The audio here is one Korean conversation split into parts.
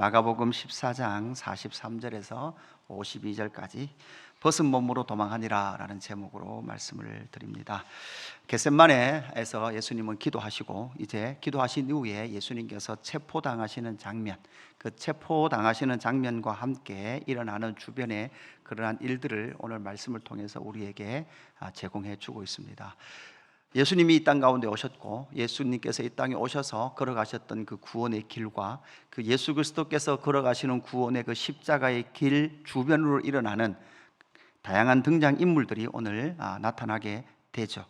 마가복음 14장 43절에서 52절까지 벗은 몸으로 도망하니라 라는 제목으로 말씀을 드립니다. 겟셋마네에서 예수님은 기도하시고 이제 기도하신 이후에 예수님께서 체포당하시는 장면, 그 체포당하시는 장면과 함께 일어나는 주변의 그러한 일들을 오늘 말씀을 통해서 우리에게 제공해 주고 있습니다. 예수님이 이 땅 가운데 오셨고 예수님께서 이 땅에 오셔서 걸어가셨던 그 구원의 길과 그 예수 그리스도께서 걸어가시는 구원의 그 십자가의 길 주변으로 일어나는 다양한 등장인물들이 오늘 나타나게 되죠.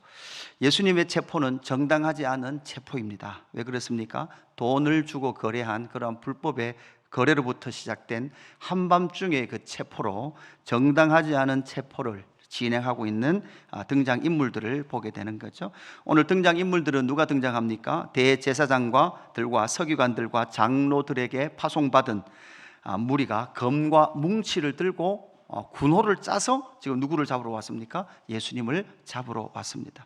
예수님의 체포는 정당하지 않은 체포입니다. 왜 그렇습니까? 돈을 주고 거래한 그런 불법의 거래로부터 시작된 한밤중의 그 체포로 정당하지 않은 체포를 진행하고 있는 등장인물들을 보게 되는 거죠. 오늘 등장인물들은 누가 등장합니까? 대제사장과 들과 서기관들과 장로들에게 파송받은 무리가 검과 뭉치를 들고 군호를 짜서 지금 누구를 잡으러 왔습니까? 예수님을 잡으러 왔습니다.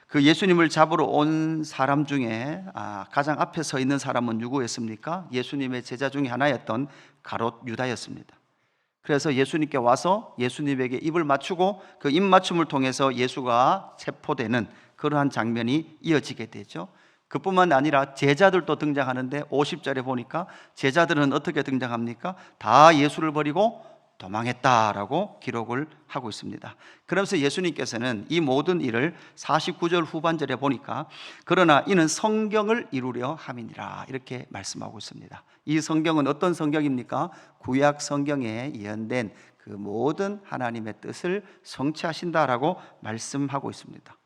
그 예수님을 잡으러 온 사람 중에 가장 앞에 서 있는 사람은 누구였습니까? 예수님의 제자 중에 하나였던 가롯 유다였습니다. 그래서 예수님께 와서 예수님에게 입을 맞추고 그 입 맞춤을 통해서 예수가 체포되는 그러한 장면이 이어지게 되죠. 그뿐만 아니라 제자들도 등장하는데 50절에 보니까 제자들은 어떻게 등장합니까? 다 예수를 버리고 도망했다라고 기록을 하고 있습니다. 그러면서 예수님께서는 이 모든 일을 49절 후반절에 보니까 그러나 이는 성경을 이루려 함이니라 이렇게 말씀하고 있습니다. 이 성경은 어떤 성경입니까? 구약 성경에 예언된 그 모든 하나님의 뜻을 성취하신다라고 말씀하고 있습니다.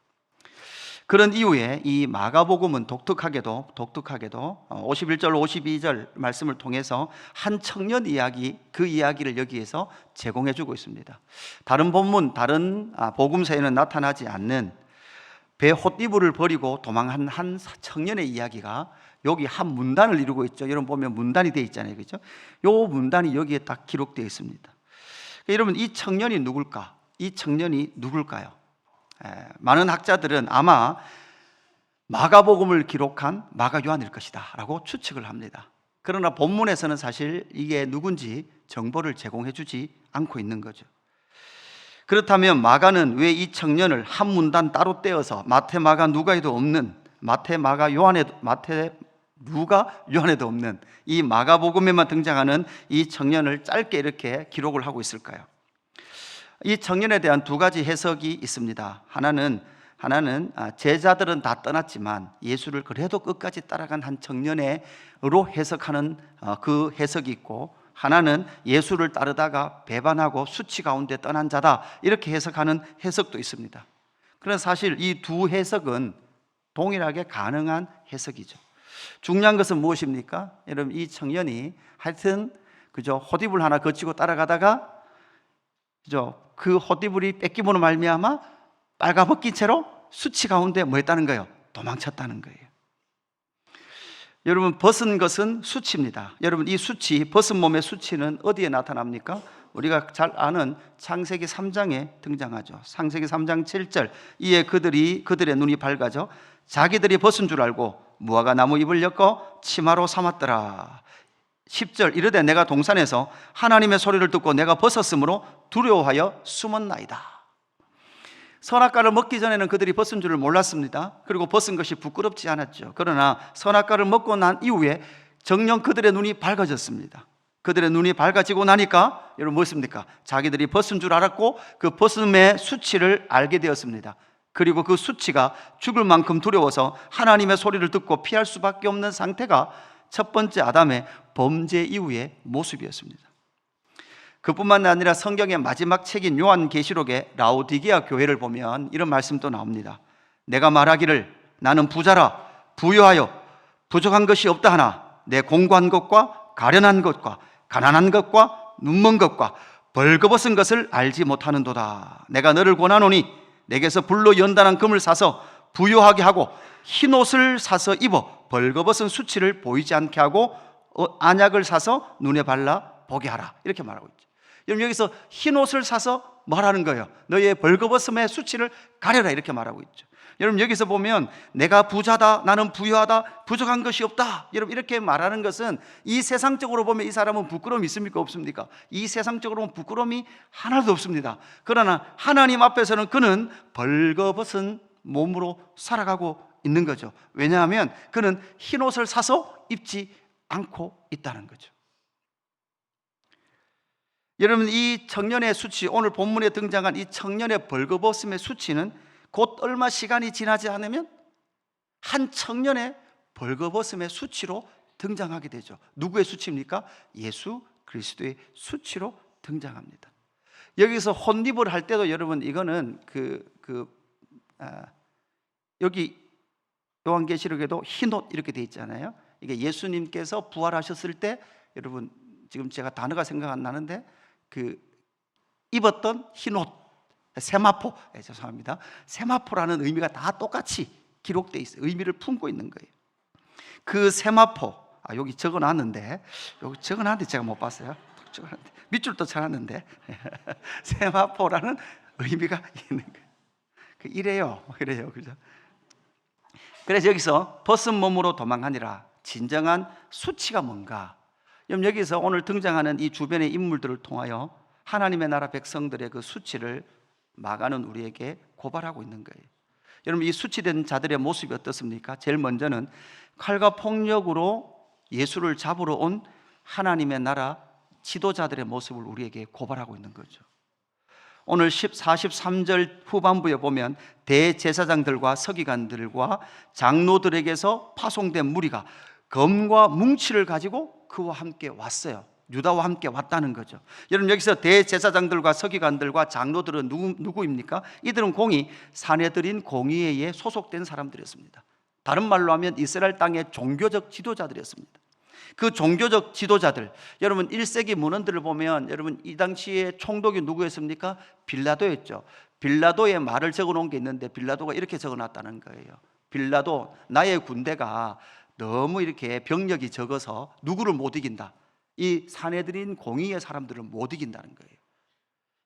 그런 이후에 이 마가복음은 독특하게도 51절 52절 말씀을 통해서 한 청년 이야기, 그 이야기를 여기에서 제공해 주고 있습니다. 다른 본문, 다른 복음서에는 나타나지 않는 배 헛이불을 버리고 도망한 한 청년의 이야기가 여기 한 문단을 이루고 있죠. 여러분 보면 문단이 되어 있잖아요, 그렇죠? 요 문단이 여기에 딱 기록되어 있습니다. 여러분 이 청년이 누굴까? 이 청년이 누굴까요? 많은 학자들은 아마 마가복음을 기록한 마가 요한일 것이다 라고 추측을 합니다. 그러나 본문에서는 사실 이게 누군지 정보를 제공해 주지 않고 있는 거죠. 그렇다면 마가는 왜 이 청년을 한 문단 따로 떼어서 마태, 마가, 누가에도 없는 마태, 마가, 요한에도 누가, 요한에도 없는 이 마가복음에만 등장하는 이 청년을 짧게 이렇게 기록을 하고 있을까요? 이 청년에 대한 두 가지 해석이 있습니다. 하나는 제자들은 다 떠났지만 예수를 그래도 끝까지 따라간 한 청년으로 해석하는 그 해석이 있고, 하나는 예수를 따르다가 배반하고 수치 가운데 떠난 자다 이렇게 해석하는 해석도 있습니다. 그러나 사실 이 두 해석은 동일하게 가능한 해석이죠. 중요한 것은 무엇입니까? 여러분 이 청년이 하여튼 그저 헛이불 하나 거치고 따라가다가 그 헛이불이 뺏김으로 말미암아 빨가벗긴 채로 수치 가운데 뭐 했다는 거예요? 도망쳤다는 거예요. 여러분 벗은 것은 수치입니다. 여러분 이 수치, 벗은 몸의 수치는 어디에 나타납니까? 우리가 잘 아는 창세기 3장에 등장하죠. 창세기 3장 7절 이에 그들의 눈이 밝아져 자기들이 벗은 줄 알고 무화과 나무 잎을 엮어 치마로 삼았더라. 10절 이르되 내가 동산에서 하나님의 소리를 듣고 내가 벗었으므로 두려워하여 숨었나이다. 선악과를 먹기 전에는 그들이 벗은 줄을 몰랐습니다. 그리고 벗은 것이 부끄럽지 않았죠. 그러나 선악과를 먹고 난 이후에 정녕 그들의 눈이 밝아졌습니다. 그들의 눈이 밝아지고 나니까 여러분 무엇입니까? 자기들이 벗은 줄 알았고 그 벗음의 수치를 알게 되었습니다. 그리고 그 수치가 죽을 만큼 두려워서 하나님의 소리를 듣고 피할 수밖에 없는 상태가 첫 번째 아담의 범죄 이후의 모습이었습니다. 그뿐만 아니라 성경의 마지막 책인 요한계시록의 라오디게아 교회를 보면 이런 말씀도 나옵니다. 내가 말하기를 나는 부자라 부유하여 부족한 것이 없다 하나 내 공고한 것과 가련한 것과 가난한 것과 눈먼 것과 벌거벗은 것을 알지 못하는도다. 내가 너를 권하노니 내게서 불로 연단한 금을 사서 부유하게 하고 흰 옷을 사서 입어 벌거벗은 수치를 보이지 않게 하고 안약을 사서 눈에 발라 보게 하라 이렇게 말하고 있죠. 여러분 여기서 흰 옷을 사서 말하는 거예요. 너의 벌거벗음의 수치를 가려라 이렇게 말하고 있죠. 여러분 여기서 보면 내가 부자다, 나는 부유하다, 부족한 것이 없다, 여러분 이렇게 말하는 것은 이 세상적으로 보면 이 사람은 부끄러움이 있습니까? 없습니까? 이 세상적으로 보면 부끄러움이 하나도 없습니다. 그러나 하나님 앞에서는 그는 벌거벗은 몸으로 살아가고 있는 거죠. 왜냐하면 그는 흰옷을 사서 입지 않고 있다는 거죠. 여러분 이 청년의 수치, 오늘 본문에 등장한 이 청년의 벌거벗음의 수치는 곧 얼마 시간이 지나지 않으면 한 청년의 벌거벗음의 수치로 등장하게 되죠. 누구의 수치입니까? 예수 그리스도의 수치로 등장합니다. 여기서 혼립을 할 때도 여러분 이거는 여기 요한계시록에도 흰옷 이렇게 돼 있잖아요. 이게 예수님께서 부활하셨을 때 여러분 지금 제가 단어가 생각 안 나는데 입었던 흰옷 세마포, 죄송합니다. 세마포라는 의미가 다 똑같이 기록되어 있어요. 의미를 품고 있는 거예요. 그 세마포, 여기 적어놨는데 제가 못 봤어요. 밑줄도 쳐놨는데 세마포라는 의미가 있는 거예요. 이래요, 그죠? 그래서 여기서 벗은 몸으로 도망하니라. 진정한 수치가 뭔가? 여기서 오늘 등장하는 이 주변의 인물들을 통하여 하나님의 나라 백성들의 그 수치를 마가는 우리에게 고발하고 있는 거예요. 여러분 이 수치된 자들의 모습이 어떻습니까? 제일 먼저는 칼과 폭력으로 예수를 잡으러 온 하나님의 나라 지도자들의 모습을 우리에게 고발하고 있는 거죠. 오늘 43절 후반부에 보면 대제사장들과 서기관들과 장로들에게서 파송된 무리가 검과 뭉치를 가지고 그와 함께 왔어요. 유다와 함께 왔다는 거죠. 여러분 여기서 대제사장들과 서기관들과 장로들은 누구입니까? 이들은 공의 사내들인 공의회에 소속된 사람들이었습니다. 다른 말로 하면 이스라엘 땅의 종교적 지도자들이었습니다. 그 종교적 지도자들, 여러분 1세기 문헌들을 보면 여러분 이 당시에 총독이 누구였습니까? 빌라도였죠. 빌라도의 말을 적어놓은 게 있는데 빌라도가 이렇게 적어놨다는 거예요. 빌라도, 나의 군대가 너무 이렇게 병력이 적어서 누구를 못 이긴다. 이 사내들인 공의의 사람들을 못 이긴다는 거예요.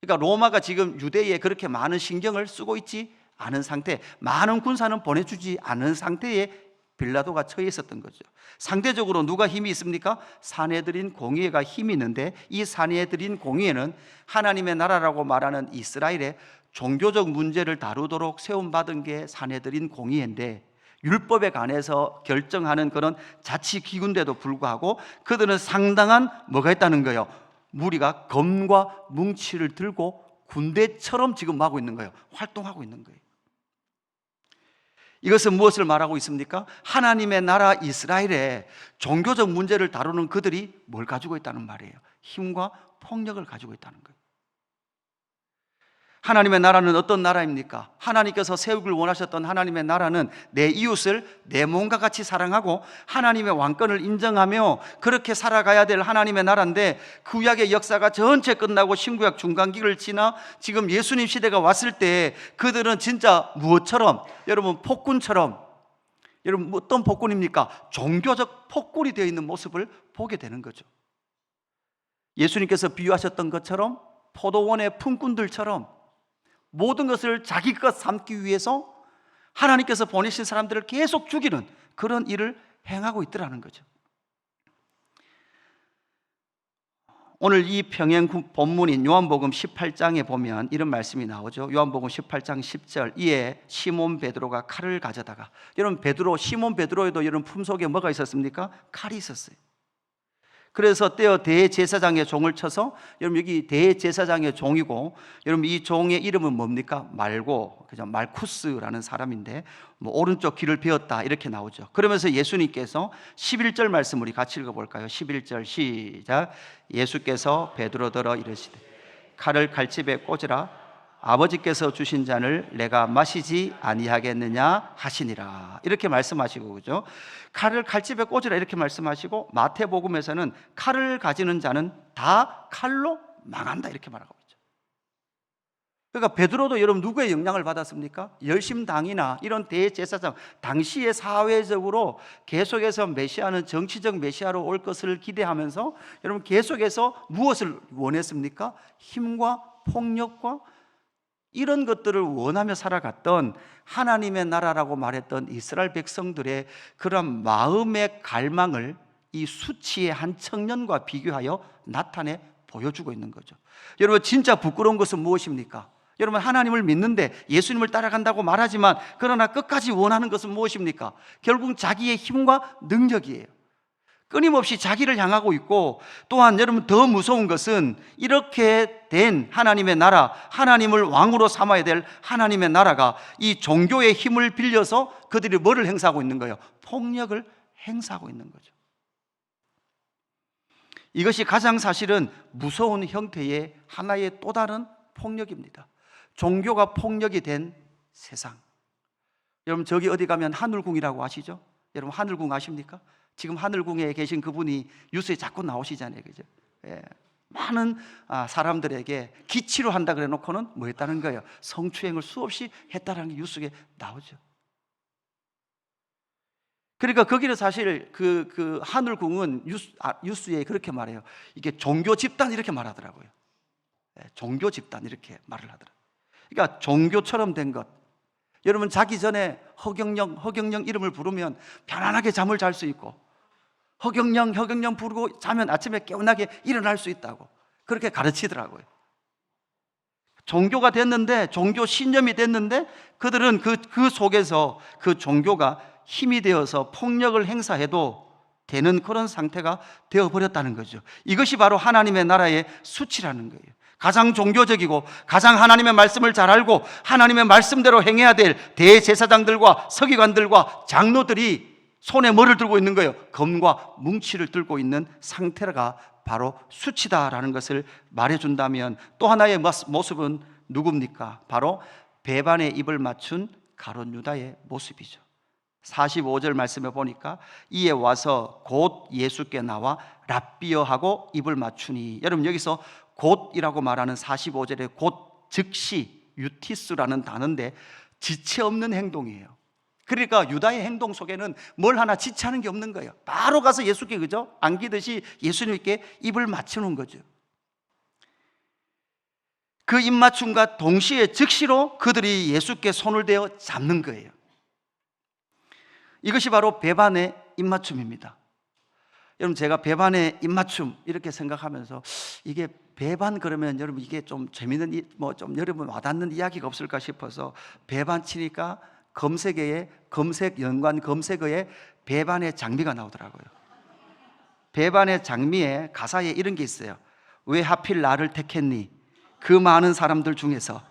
그러니까 로마가 지금 유대에 그렇게 많은 신경을 쓰고 있지 않은 상태, 많은 군사는 보내주지 않은 상태에 빌라도가 처해 있었던 거죠. 상대적으로 누가 힘이 있습니까? 사내들인 공의회가 힘이 있는데 이 사내들인 공의회는 하나님의 나라라고 말하는 이스라엘의 종교적 문제를 다루도록 세움받은 게 사내들인 공의회인데 율법에 관해서 결정하는 그런 자치기구인데도 불구하고 그들은 상당한 뭐가 있다는 거예요. 무리가 검과 뭉치를 들고 군대처럼 지금 하고 있는 거예요. 활동하고 있는 거예요. 이것은 무엇을 말하고 있습니까? 하나님의 나라 이스라엘의 종교적 문제를 다루는 그들이 뭘 가지고 있다는 말이에요. 힘과 폭력을 가지고 있다는 거예요. 하나님의 나라는 어떤 나라입니까? 하나님께서 세우길 원하셨던 하나님의 나라는 내 이웃을 내 몸과 같이 사랑하고 하나님의 왕권을 인정하며 그렇게 살아가야 될 하나님의 나라인데 구약의 역사가 전체 끝나고 신구약 중간기를 지나 지금 예수님 시대가 왔을 때 그들은 진짜 무엇처럼, 여러분 폭군처럼, 여러분 어떤 폭군입니까? 종교적 폭군이 되어 있는 모습을 보게 되는 거죠. 예수님께서 비유하셨던 것처럼 포도원의 품꾼들처럼 모든 것을 자기 것 삼기 위해서 하나님께서 보내신 사람들을 계속 죽이는 그런 일을 행하고 있더라는 거죠. 오늘 이 평행 본문인 요한복음 18장에 보면 이런 말씀이 나오죠. 요한복음 18장 10절, 이에 시몬 베드로가 칼을 가져다가, 여러분 시몬 베드로에도 여러분 품속에 뭐가 있었습니까? 칼이 있었어요. 그래서 떼어 대제사장의 종을 쳐서, 여러분 여기 대제사장의 종이고, 여러분 이 종의 이름은 뭡니까? 말고, 그죠? 말쿠스라는 사람인데 오른쪽 귀를 베었다 이렇게 나오죠. 그러면서 예수님께서 11절 말씀 우리 같이 읽어볼까요? 11절 시작. 예수께서 베드로더러 이르시되 칼을 칼집에 꽂으라. 아버지께서 주신 잔을 내가 마시지 아니하겠느냐 하시니라. 이렇게 말씀하시고, 그죠? 칼을 칼집에 꽂으라 이렇게 말씀하시고, 마태복음에서는 칼을 가지는 자는 다 칼로 망한다 이렇게 말하고 있죠. 그러니까 베드로도 여러분 누구의 영향을 받았습니까? 열심당이나 이런 대제사장, 당시의 사회적으로 계속해서 메시아는 정치적 메시아로 올 것을 기대하면서 여러분 계속해서 무엇을 원했습니까? 힘과 폭력과 이런 것들을 원하며 살아갔던 하나님의 나라라고 말했던 이스라엘 백성들의 그런 마음의 갈망을 이 수치의 한 청년과 비교하여 나타내 보여주고 있는 거죠. 여러분, 진짜 부끄러운 것은 무엇입니까? 여러분, 하나님을 믿는데 예수님을 따라간다고 말하지만 그러나 끝까지 원하는 것은 무엇입니까? 결국 자기의 힘과 능력이에요. 끊임없이 자기를 향하고 있고, 또한 여러분 더 무서운 것은 이렇게 된 하나님의 나라, 하나님을 왕으로 삼아야 될 하나님의 나라가 이 종교의 힘을 빌려서 그들이 뭐를 행사하고 있는 거예요? 폭력을 행사하고 있는 거죠. 이것이 가장 사실은 무서운 형태의 하나의 또 다른 폭력입니다. 종교가 폭력이 된 세상. 여러분, 저기 어디 가면 하늘궁이라고 아시죠? 여러분, 하늘궁 아십니까? 지금 하늘궁에 계신 그분이 뉴스에 자꾸 나오시잖아요, 그죠? 예. 많은 사람들에게 기치로 한다 그래 놓고는 뭐 했다는 거예요? 성추행을 수없이 했다는 게 뉴스에 나오죠. 그러니까 거기는 사실 그 하늘궁은 뉴스에 그렇게 말해요. 이게 종교 집단 이렇게 말하더라고요. 예, 종교 집단 이렇게 말을 하더라고요. 그러니까 종교처럼 된 것. 여러분, 자기 전에 허경영 이름을 부르면 편안하게 잠을 잘 수 있고, 허경영 부르고 자면 아침에 개운하게 일어날 수 있다고 그렇게 가르치더라고요. 종교가 됐는데, 종교 신념이 됐는데, 그들은 그 속에서 그 종교가 힘이 되어서 폭력을 행사해도 되는 그런 상태가 되어버렸다는 거죠. 이것이 바로 하나님의 나라의 수치라는 거예요. 가장 종교적이고 가장 하나님의 말씀을 잘 알고 하나님의 말씀대로 행해야 될 대제사장들과 서기관들과 장로들이 손에 뭐를 들고 있는 거예요? 검과 뭉치를 들고 있는 상태가 바로 수치다라는 것을 말해준다면, 또 하나의 모습은 누굽니까? 바로 배반의 입을 맞춘 가룟 유다의 모습이죠. 45절 말씀에 보니까 이에 와서 곧 예수께 나와 랍비여 하고 입을 맞추니, 여러분 여기서 곧이라고 말하는 45절의 곧 즉시 유티스라는 단어인데 지체 없는 행동이에요. 그러니까 유다의 행동 속에는 뭘 하나 지체하는 게 없는 거예요. 바로 가서 예수께, 그죠? 안기듯이 예수님께 입을 맞추는 거죠. 그 입맞춤과 동시에 즉시로 그들이 예수께 손을 대어 잡는 거예요. 이것이 바로 배반의 입맞춤입니다. 여러분, 제가 배반의 입맞춤 이렇게 생각하면서 이게 배반 그러면 여러분 이게 좀 재밌는 좀 여러분 와닿는 이야기가 없을까 싶어서 배반 치니까 검색 연관 검색어에 배반의 장미가 나오더라고요. 배반의 장미에 가사에 이런 게 있어요. 왜 하필 나를 택했니? 그 많은 사람들 중에서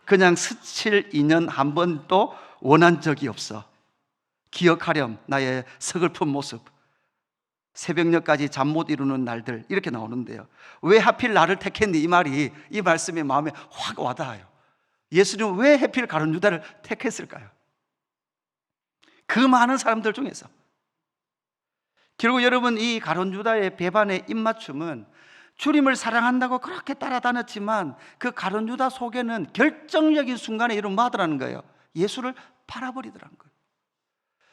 그냥 스칠 인연 한 번도 원한 적이 없어. 기억하렴 나의 서글픈 모습, 새벽녘까지 잠 못 이루는 날들, 이렇게 나오는데요. 왜 하필 나를 택했니? 이 말이, 이 말씀이 마음에 확 와닿아요. 예수님은 왜 하필 가룟 유다를 택했을까요? 그 많은 사람들 중에서. 결국 여러분, 이 가룟 유다의 배반의 입맞춤은 주님을 사랑한다고 그렇게 따라다녔지만 그 가룟 유다 속에는 결정적인 순간에 이런 뭐 하더라는 거예요? 예수를 팔아버리더라는 거예요.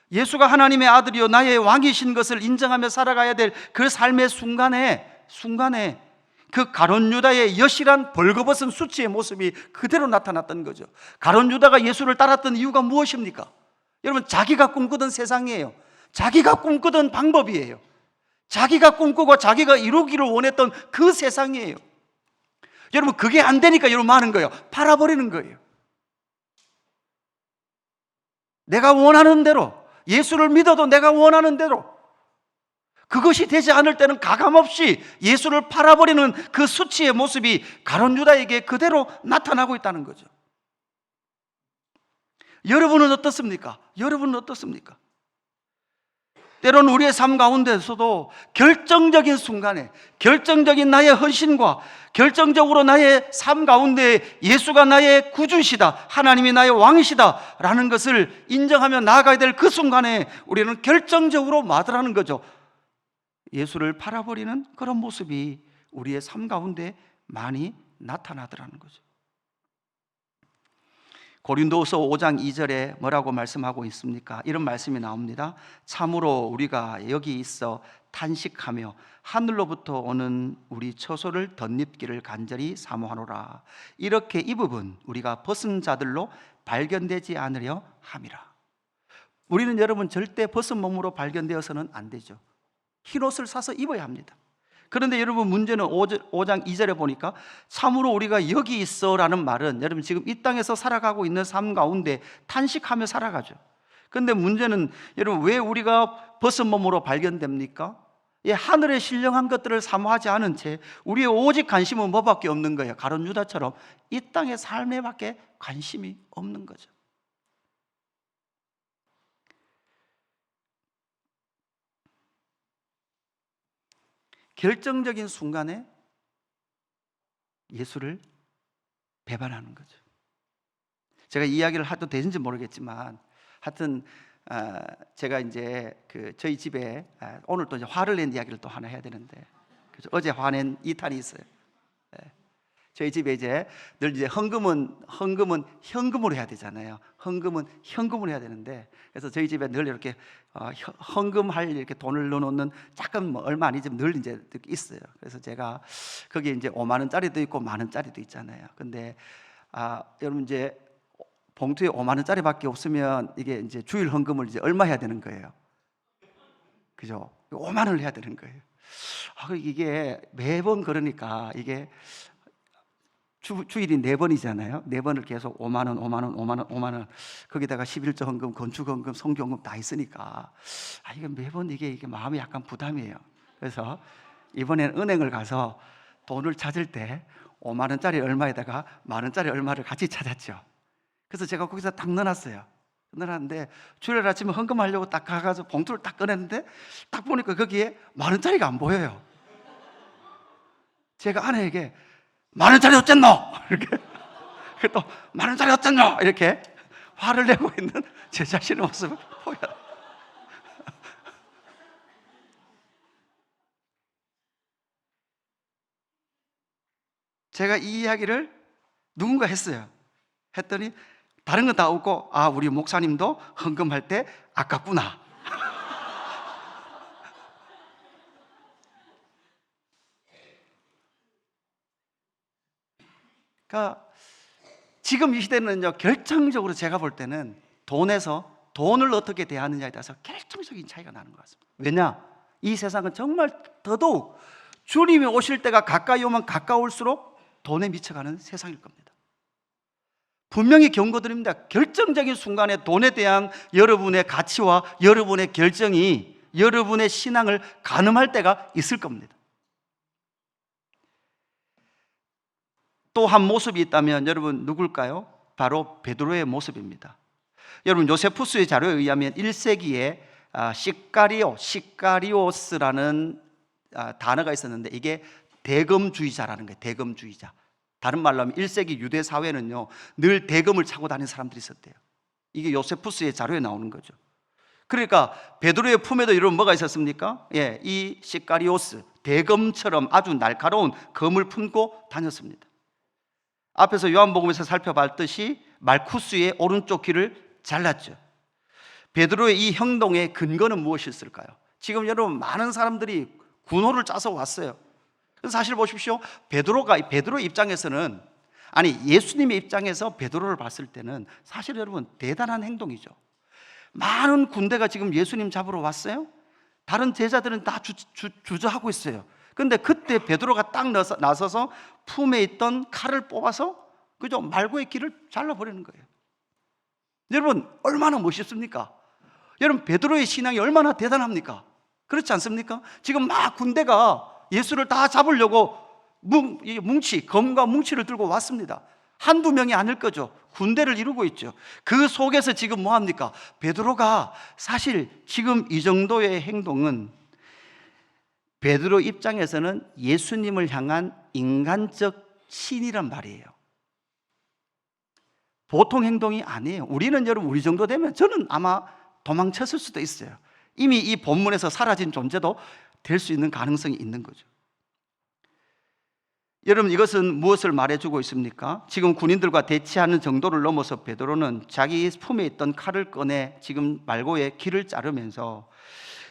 예수가 하나님의 아들이요 나의 왕이신 것을 인정하며 살아가야 될 그 삶의 순간에 그 가룟 유다의 여실한 벌거벗은 수치의 모습이 그대로 나타났던 거죠. 가룟 유다가 예수를 따랐던 이유가 무엇입니까? 여러분, 자기가 꿈꾸던 세상이에요. 자기가 꿈꾸던 방법이에요. 자기가 꿈꾸고 자기가 이루기를 원했던 그 세상이에요. 여러분, 그게 안 되니까 여러분 하는 거예요. 팔아버리는 거예요. 내가 원하는 대로, 예수를 믿어도 내가 원하는 대로, 그것이 되지 않을 때는 가감없이 예수를 팔아버리는 그 수치의 모습이 가룟 유다에게 그대로 나타나고 있다는 거죠. 여러분은 어떻습니까? 여러분은 어떻습니까? 때로는 우리의 삶 가운데서도 결정적인 순간에, 결정적인 나의 헌신과 결정적으로 나의 삶 가운데 예수가 나의 구주시다, 하나님이 나의 왕이시다 라는 것을 인정하며 나아가야 될 그 순간에 우리는 결정적으로 마다라는 거죠. 예수를 팔아버리는 그런 모습이 우리의 삶 가운데 많이 나타나더라는 거죠. 고린도후서 5장 2절에 뭐라고 말씀하고 있습니까? 이런 말씀이 나옵니다. 참으로 우리가 여기 있어 탄식하며 하늘로부터 오는 우리 처소를 덧입기를 간절히 사모하노라. 이렇게 이 부분 우리가 벗은 자들로 발견되지 않으려 함이라. 우리는 여러분 절대 벗은 몸으로 발견되어서는 안 되죠. 흰 옷을 사서 입어야 합니다. 그런데 여러분 문제는 5장 2절에 보니까 참으로 우리가 여기 있어 라는 말은 여러분 지금 이 땅에서 살아가고 있는 삶 가운데 탄식하며 살아가죠. 그런데 문제는 여러분 왜 우리가 벗은 몸으로 발견됩니까? 하늘의 신령한 것들을 사모하지 않은 채 우리의 오직 관심은 뭐밖에 없는 거예요. 가룟 유다처럼 이 땅의 삶에 밖에 관심이 없는 거죠. 결정적인 순간에 예수를 배반하는 거죠. 제가 이 이야기를 해도 되는지 모르겠지만 하여튼 제가 이제 저희 집에 오늘 또 이제 화를 낸 이야기를 또 하나 해야 되는데, 그래서 어제 화낸 2탄이 있어요. 저희 집에 이제 늘 이제 헌금은 현금으로 해야 되잖아요. 헌금은 현금으로 해야 되는데, 그래서 저희 집에 늘 이렇게 헌금할 이렇게 돈을 넣어놓는 작은 뭐 얼마 아니지만 늘 이제 있어요. 그래서 제가 거기에 이제 5만 원짜리도 있고 만 원짜리도 있잖아요. 근데 여러분 이제 봉투에 5만 원짜리밖에 없으면 이게 이제 주일 헌금을 이제 얼마 해야 되는 거예요? 그죠? 5만 원을 해야 되는 거예요. 이게 매번 그러니까 이게 주일이 4번이잖아요. 4번을 계속 5만 원, 5만 원, 5만 원, 5만 원. 거기다가 11조 헌금, 건축 헌금, 성교 헌금 다 있으니까 이게 매번 이게 마음이 약간 부담이에요. 그래서 이번에는 은행을 가서 돈을 찾을 때 5만 원짜리 얼마에다가 만 원짜리 얼마를 같이 찾았죠. 그래서 제가 거기서 딱 넣어놨어요. 넣어놨는데 주일 아침에 헌금하려고 딱 가가지고 봉투를 딱 꺼냈는데 딱 보니까 거기에 만 원짜리가 안 보여요. 제가 아내에게 만 원짜리 어쨌노? 이렇게 또 만 원짜리 어쨌노? 이렇게 화를 내고 있는 제 자신의 모습을 보여요. 제가 이 이야기를 누군가 했어요. 했더니 다른 건 다 없고 우리 목사님도 헌금할 때 아깝구나. 그러니까 지금 이 시대는요, 결정적으로 제가 볼 때는 돈을 어떻게 대하느냐에 따라서 결정적인 차이가 나는 것 같습니다. 왜냐? 이 세상은 정말 더더욱 주님이 오실 때가 가까이 오면 가까울수록 돈에 미쳐가는 세상일 겁니다. 분명히 경고드립니다. 결정적인 순간에 돈에 대한 여러분의 가치와 여러분의 결정이 여러분의 신앙을 가늠할 때가 있을 겁니다. 또 한 모습이 있다면 여러분 누굴까요? 바로 베드로의 모습입니다. 여러분 요세푸스의 자료에 의하면 1세기에 시카리오스라는 단어가 있었는데 이게 대금주의자라는 거예요. 대금주의자. 다른 말로 하면 1세기 유대 사회는요 늘 대금을 차고 다니는 사람들이 있었대요. 이게 요세푸스의 자료에 나오는 거죠. 그러니까 베드로의 품에도 이런 뭐가 있었습니까? 이 시카리오스, 대금처럼 아주 날카로운 검을 품고 다녔습니다. 앞에서 요한복음에서 살펴봤듯이 말쿠스의 오른쪽 귀를 잘랐죠. 베드로의 이 행동의 근거는 무엇이었을까요? 지금 여러분 많은 사람들이 군호를 짜서 왔어요. 사실 보십시오. 베드로의 입장에서는, 아니 예수님의 입장에서 베드로를 봤을 때는 사실 여러분 대단한 행동이죠. 많은 군대가 지금 예수님 잡으러 왔어요. 다른 제자들은 다 주저하고 있어요. 그런데 그때 베드로가 딱 나서서 품에 있던 칼을 뽑아서 그죠? 말고의 귀를 잘라버리는 거예요. 여러분 얼마나 멋있습니까? 여러분 베드로의 신앙이 얼마나 대단합니까? 그렇지 않습니까? 지금 막 군대가 예수를 다 잡으려고 검과 뭉치를 들고 왔습니다. 한두 명이 아닐 거죠. 군대를 이루고 있죠. 그 속에서 지금 뭐합니까? 베드로가 사실 지금 이 정도의 행동은 베드로 입장에서는 예수님을 향한 인간적 신이란 말이에요. 보통 행동이 아니에요. 우리는 여러분 우리 정도 되면 저는 아마 도망쳤을 수도 있어요. 이미 이 본문에서 사라진 존재도 될 수 있는 가능성이 있는 거죠. 여러분, 이것은 무엇을 말해주고 있습니까? 지금 군인들과 대치하는 정도를 넘어서 베드로는 자기 품에 있던 칼을 꺼내 지금 말고의 길을 자르면서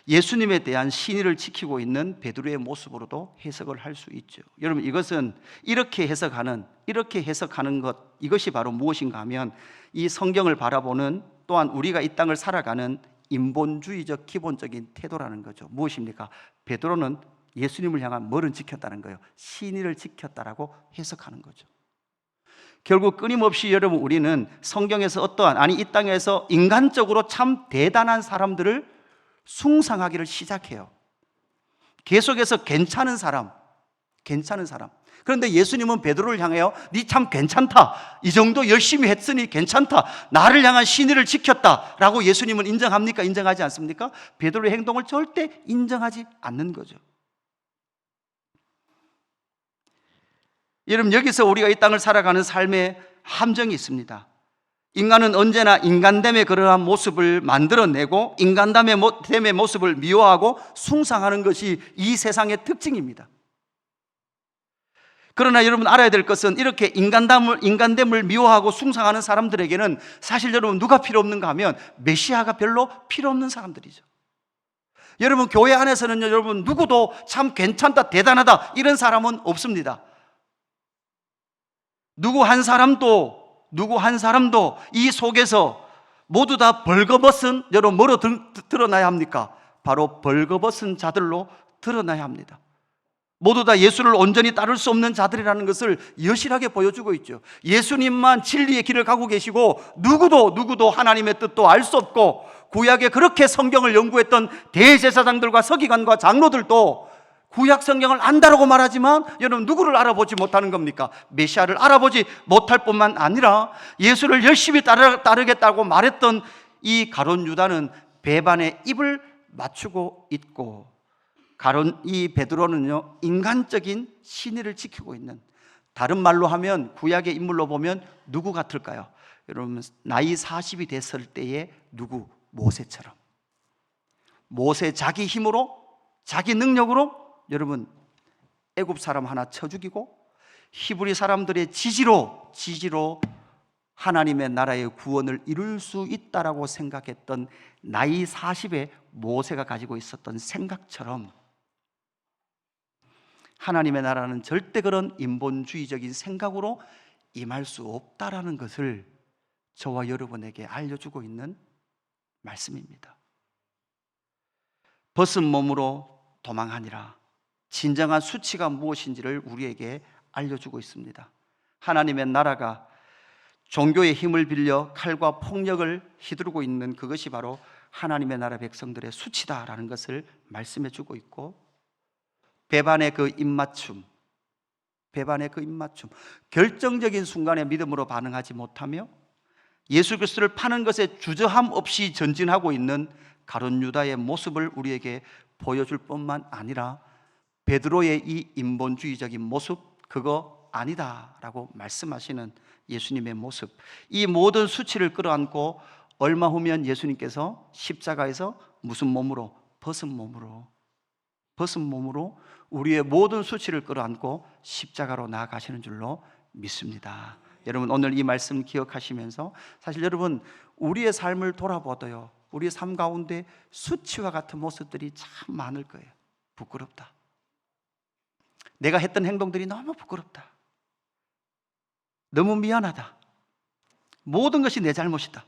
예수님에 대한 신의를 지키고 있는 베드로의 모습으로도 해석을 할 수 있죠. 여러분, 이것은 이렇게 해석하는 것, 이것이 바로 무엇인가 하면 이 성경을 바라보는, 또한 우리가 이 땅을 살아가는 인본주의적 기본적인 태도라는 거죠. 무엇입니까? 베드로는 예수님을 향한 뭐를 지켰다는 거예요? 신의를 지켰다라고 해석하는 거죠. 결국 끊임없이 여러분, 우리는 성경에서 어떠한, 이 땅에서 인간적으로 참 대단한 사람들을 숭상하기를 시작해요. 계속해서 괜찮은 사람. 그런데 예수님은 베드로를 향하여 네 참 괜찮다, 이 정도 열심히 했으니 괜찮다, 나를 향한 신의를 지켰다라고 예수님은 인정합니까? 인정하지 않습니까? 베드로의 행동을 절대 인정하지 않는 거죠. 여러분, 여기서 우리가 이 땅을 살아가는 삶에 함정이 있습니다. 인간은 언제나 인간됨의 그러한 모습을 만들어내고 인간됨의 모습을 미워하고 숭상하는 것이 이 세상의 특징입니다. 그러나 여러분, 알아야 될 것은 이렇게 인간됨을 미워하고 숭상하는 사람들에게는 사실 여러분, 누가 필요 없는가 하면 메시아가 별로 필요 없는 사람들이죠. 여러분, 교회 안에서는요, 여러분, 누구도 참 괜찮다, 대단하다 이런 사람은 없습니다. 누구 한 사람도 이 속에서 모두 다 벌거벗은, 여러분, 뭐로 드러나야 합니까? 바로 벌거벗은 자들로 드러나야 합니다. 모두 다 예수를 온전히 따를 수 없는 자들이라는 것을 여실하게 보여주고 있죠. 예수님만 진리의 길을 가고 계시고 누구도 하나님의 뜻도 알 수 없고, 구약에 그렇게 성경을 연구했던 대제사장들과 서기관과 장로들도 구약 성경을 안다라고 말하지만 여러분, 누구를 알아보지 못하는 겁니까? 메시아를 알아보지 못할 뿐만 아니라 예수를 열심히 따르겠다고 말했던 이 가룟 유다는 배반의 입을 맞추고 있고, 이 베드로는요, 인간적인 신의를 지키고 있는, 다른 말로 하면 구약의 인물로 보면 누구 같을까요? 여러분, 나이 40이 됐을 때의 누구? 모세처럼. 모세 자기 힘으로, 자기 능력으로 여러분, 애굽 사람 하나 쳐 죽이고 히브리 사람들의 지지로 하나님의 나라의 구원을 이룰 수 있다라고 생각했던 나이 40의 모세가 가지고 있었던 생각처럼, 하나님의 나라는 절대 그런 인본주의적인 생각으로 임할 수 없다라는 것을 저와 여러분에게 알려주고 있는 말씀입니다. 벗은 몸으로 도망하니라. 진정한 수치가 무엇인지를 우리에게 알려주고 있습니다. 하나님의 나라가 종교의 힘을 빌려 칼과 폭력을 휘두르고 있는 그것이 바로 하나님의 나라 백성들의 수치다라는 것을 말씀해 주고 있고, 배반의 그 입맞춤, 결정적인 순간에 믿음으로 반응하지 못하며 예수 그리스도를 파는 것에 주저함 없이 전진하고 있는 가룟 유다의 모습을 우리에게 보여줄 뿐만 아니라 베드로의 이 인본주의적인 모습, 그거 아니다라고 말씀하시는 예수님의 모습, 이 모든 수치를 끌어안고 얼마 후면 예수님께서 십자가에서 무슨 몸으로? 벗은 몸으로 우리의 모든 수치를 끌어안고 십자가로 나아가시는 줄로 믿습니다. 여러분, 오늘 이 말씀 기억하시면서 사실 여러분, 우리의 삶을 돌아보아도요, 우리의 삶 가운데 수치와 같은 모습들이 참 많을 거예요. 부끄럽다. 내가 했던 행동들이 너무 부끄럽다. 너무 미안하다. 모든 것이 내 잘못이다.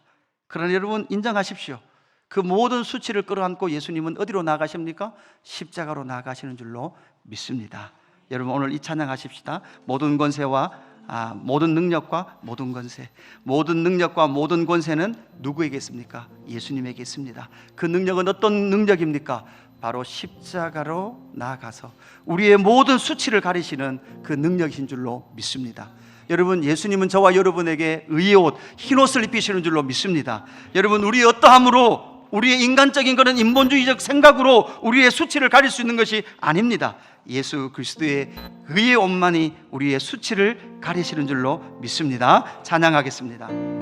그러나 여러분, 인정하십시오. 그 모든 수치를 끌어안고 예수님은 어디로 나아가십니까? 십자가로 나아가시는 줄로 믿습니다. 여러분, 오늘 이 찬양하십시다. 모든 권세와 모든 능력과 모든 권세, 모든 능력과 모든 권세는 누구에게 있습니까? 예수님에게 있습니다. 그 능력은 어떤 능력입니까? 바로 십자가로 나아가서 우리의 모든 수치를 가리시는 그 능력이신 줄로 믿습니다. 여러분, 예수님은 저와 여러분에게 의의 옷, 흰 옷을 입히시는 줄로 믿습니다. 여러분, 우리의 어떠함으로, 우리의 인간적인 그런 인본주의적 생각으로 우리의 수치를 가릴 수 있는 것이 아닙니다. 예수 그리스도의 의의 옷만이 우리의 수치를 가리시는 줄로 믿습니다. 찬양하겠습니다.